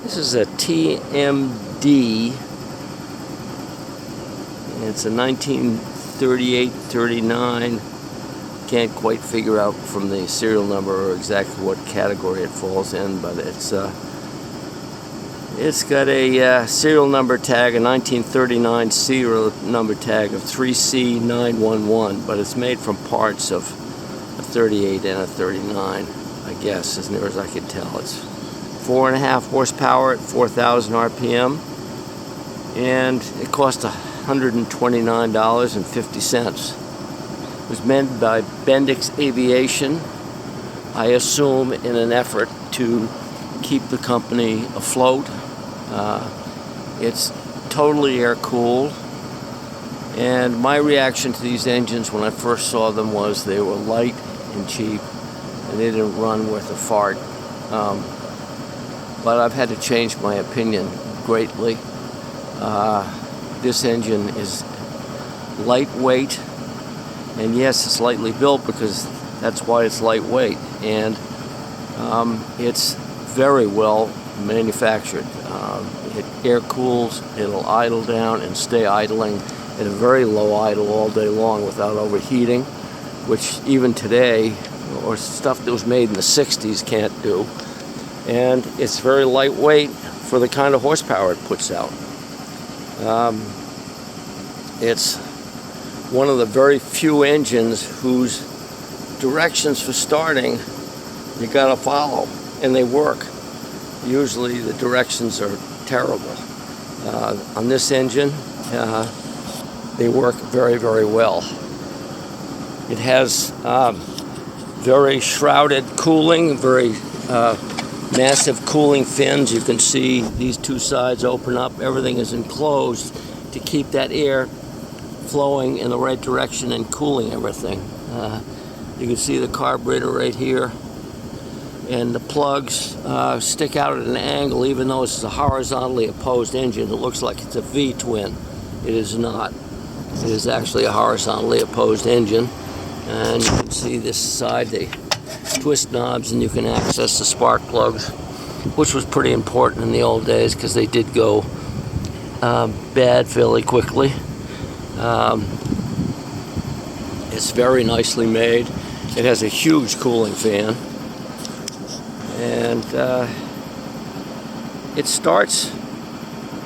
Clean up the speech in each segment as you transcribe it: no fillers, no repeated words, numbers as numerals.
This is a TMD. It's a 1938-39. Can't quite figure out from the serial number or exactly what category it falls in, but it's got a serial number tag, a 1939 serial number tag of 3C911, but it's made from parts of a 38 and a 39, I guess, as near as I can tell. It's 4.5 horsepower at 4,000 RPM, and it cost $129.50. It was made by Bendix Aviation, I assume in an effort to keep the company afloat. It's totally air-cooled, and my reaction to these engines when I first saw them was they were light and cheap, and they didn't run worth a fart. But I've had to change my opinion greatly. This engine is lightweight, and yes, it's lightly built because that's why it's lightweight, and it's very well manufactured. It air cools, it'll idle down and stay idling at a very low idle all day long without overheating, which even today, or stuff that was made in the 60s, can't do. And it's very lightweight for the kind of horsepower it puts out. It's one of the very few engines whose directions for starting you gotta follow, and they work. Usually the directions are terrible. On this engine, they work very, very well. It has very shrouded cooling, very massive cooling fins. You can see these two sides open up. Everything is enclosed to keep that air flowing in the right direction and cooling everything. You can see the carburetor right here, and the plugs stick out at an angle. Even though this is a horizontally opposed engine, it looks like it's a V-twin. It is not. It is actually a horizontally opposed engine, and you can see this side, they twist knobs and you can access the spark plugs, which was pretty important in the old days because they did go bad fairly quickly. It's very nicely made. It has a huge cooling fan, and it starts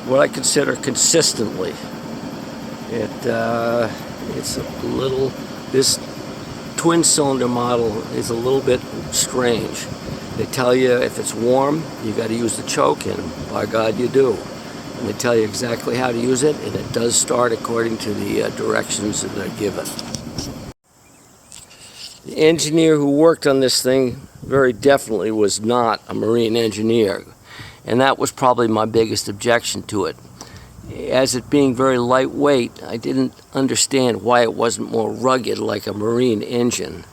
what I consider consistently. It's a little, this twin cylinder model is a little bit strange. They tell you if it's warm, you got to use the choke, and by God you do. And they tell you exactly how to use it, and it does start according to the directions that are given. The engineer who worked on this thing very definitely was not a marine engineer, and that was probably my biggest objection to it. As it being very lightweight, I didn't understand why it wasn't more rugged like a marine engine.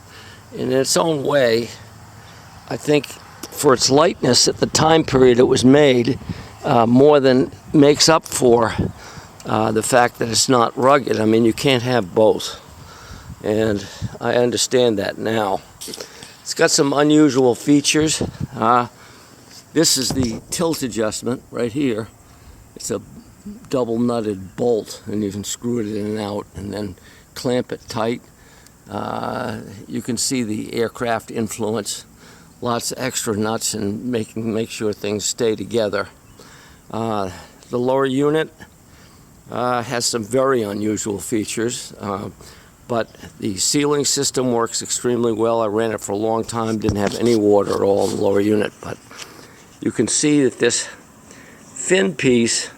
In its own way, I think for its lightness at the time period it was made, more than makes up for the fact that it's not rugged. I mean, you can't have both, and I understand that now. It's got some unusual features. This is the tilt adjustment right here. It's a double nutted bolt, and you can screw it in and out and then clamp it tight. You can see the aircraft influence. Lots of extra nuts and make sure things stay together. The lower unit has some very unusual features, but the sealing system works extremely well. I ran it for a long time, didn't have any water at all in the lower unit, but you can see that this fin piece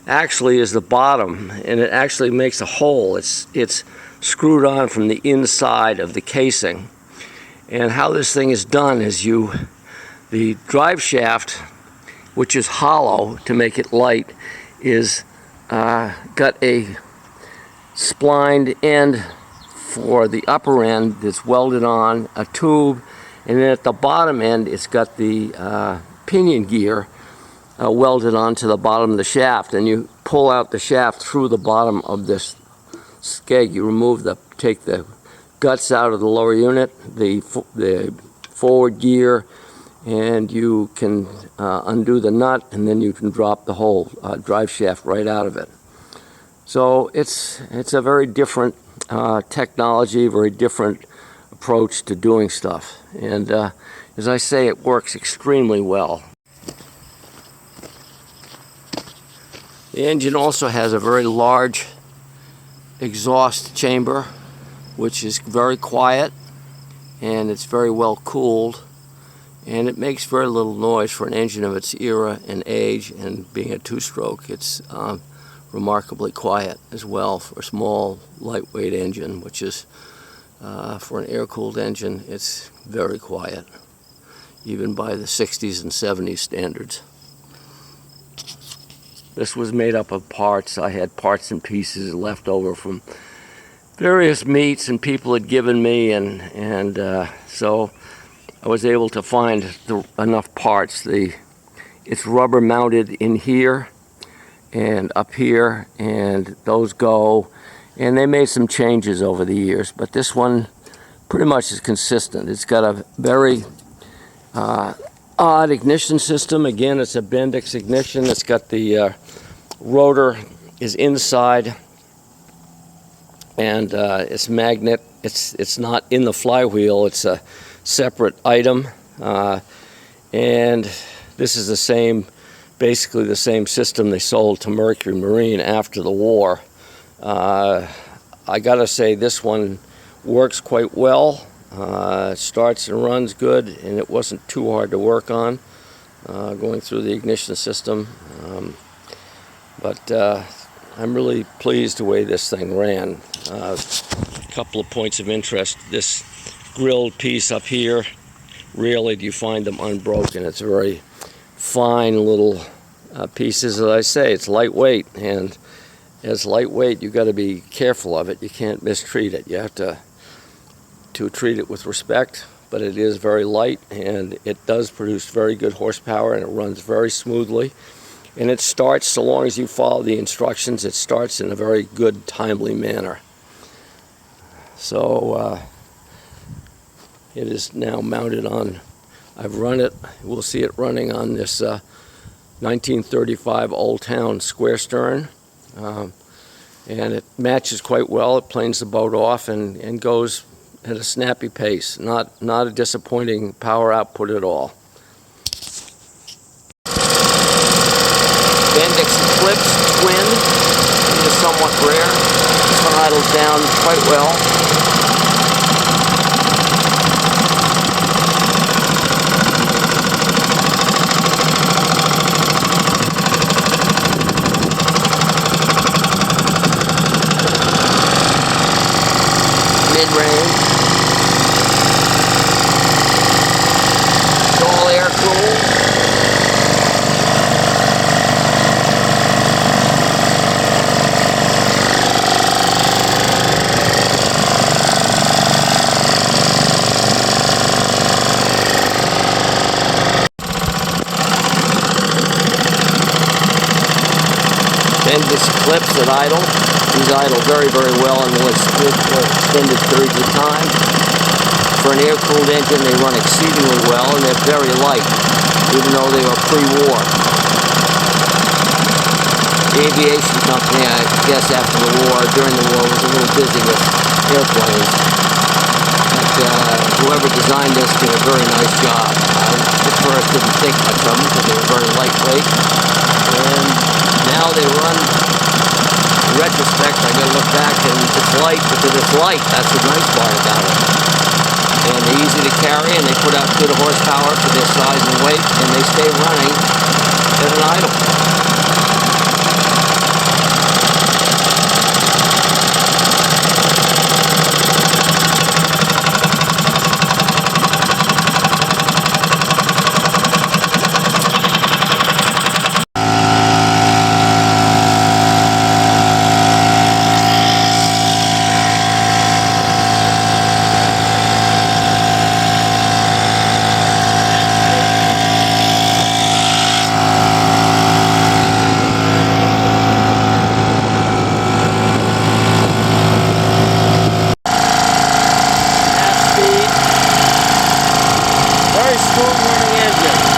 actually is the bottom, and it actually makes a hole. It's screwed on from the inside of the casing. And how this thing is done is the drive shaft, which is hollow to make it light, is got a splined end for the upper end that's welded on a tube, and then at the bottom end it's got the pinion gear welded onto the bottom of the shaft, and you pull out the shaft through the bottom of this skeg. You take the guts out of the lower unit, the forward gear, and you can undo the nut, and then you can drop the whole drive shaft right out of it. So it's a very different technology, very different approach to doing stuff. And as I say, it works extremely well. The engine also has a very large exhaust chamber, which is very quiet, and it's very well cooled, and it makes very little noise for an engine of its era and age, and being a two-stroke, it's remarkably quiet as well for a small, lightweight engine, which is, for an air-cooled engine, it's very quiet, even by the 60s and 70s standards. This was made up of parts. I had parts and pieces left over from various meets and people had given me, and so I was able to find enough parts. It's rubber mounted in here and up here, and those go, and they made some changes over the years, but this one pretty much is consistent. It's got a very odd ignition system. Again, it's a Bendix ignition. It's got the rotor is inside, and it's magnet. It's not in the flywheel. It's a separate item, and this is the same, basically the same system they sold to Mercury Marine after the war. I gotta say, this one works quite well. Starts and runs good, and it wasn't too hard to work on going through the ignition system. But I'm really pleased the way this thing ran. A couple of points of interest. This grilled piece up here, rarely do you find them unbroken. It's very fine little pieces. As I say, it's lightweight, and as lightweight, you've got to be careful of it. You can't mistreat it. You have to treat it with respect, but it is very light, and it does produce very good horsepower, and it runs very smoothly. And it starts, so long as you follow the instructions, it starts in a very good, timely manner. So it is now mounted on, I've run it, we'll see it running on this 1935 Old Town square stern. And it matches quite well. It planes the boat off and goes at a snappy pace. Not a disappointing power output at all. Bendix Eclipse Twin is somewhat rare. This one idles down quite well. Mid-range. It's all air-cooled. Bendix Eclipse at idle. These idle very, very well and will for extended periods of time. For an air-cooled engine, they run exceedingly well, and they're very light, even though they were pre-war. The aviation company, I guess after the war, during the war, was a little busy with airplanes. But whoever designed this did a very nice job. I at first didn't think much of them because they were very lightweight, and now they run. In retrospect, I gotta look back, and it's light because it's light. That's the nice part about it. And they're easy to carry, and they put out good horsepower for their size and weight, and they stay running at an idle. Smooth running engine.